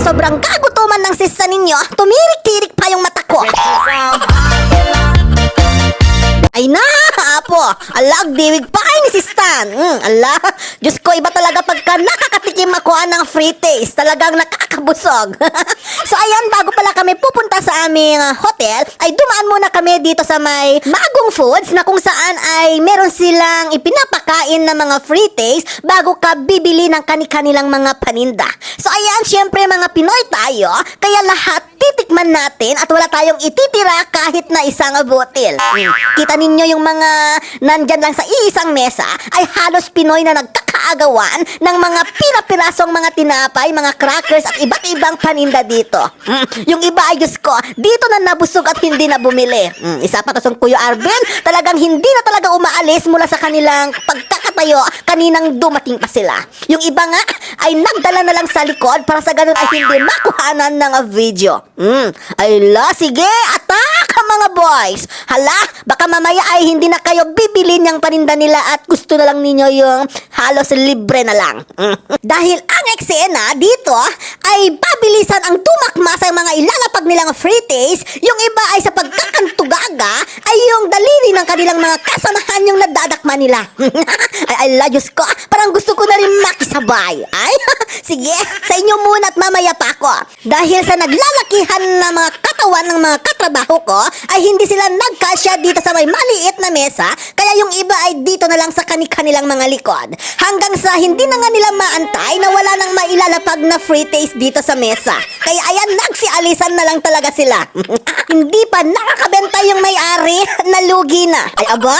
sobrang kagutuman ng sista ninyo, tumirik-tirik pa yung mata ko. Ay na, apo, ala, diwig pa kay ni si Stan. Ala, Diyos ko, iba talaga pagka nakakatikim ako ng free taste. Talagang nakakabusog. So ayan, bago pala kami pupunta sa aming hotel, ay dumaan muna kami dito sa may Magong Foods na kung saan ay meron silang ipinapakain na mga free taste bago ka bibili ng kani-kanilang mga paninda. So ayan, syempre mga Pinoy tayo, kaya lahat titikman natin at wala tayong ititira kahit na isang butil. Kita ninyo yung mga nandyan lang sa iisang mesa ay halos Pinoy na nagkakaagawan ng mga pira-pirasong mga tinapay, mga crackers at iba't ibang paninda dito. Yung iba ay Diyos ko, dito na nabusog at hindi na bumili. Isa pa to sa Kuya Arvin, talagang hindi na talaga umaalis mula sa kanilang pagkakatayo kaninang dumating pa sila. Yung iba nga ay nagdala na lang sa likod para sa ganun ay hindi makuhanan ng video. Ay la, sige, attack mga boys. Hala, baka mamaya ay hindi na kayo bibili niyang paninda nila at gusto na lang ninyo yung halos libre na lang. Dahil ang eksena dito ay pabilisan ang tumakma sa mga ilalapag nilang free taste, yung iba ay sa pagkakantugaga ay yung daliri ng kanilang mga kasamahan yung nadadakma nila. Ay, Diyos ko, parang gusto ko na rin makisabay. Ay, sige, sa inyo muna at mamaya pa ako. Dahil sa naglalakihan na mga katawan ng mga katrabaho ko, ay hindi sila nagkasya dito sa may maliit na mesa, kaya yung iba ay dito na lang sa kanilang mga likod. Hanggang sa hindi na nga nila maantay na wala nang mailalapag na free taste dito sa mesa. Kaya ayan, nagsialisan na lang talaga sila. Hindi pa nakakabenta yung may-ari, nalugi na. Ay aba,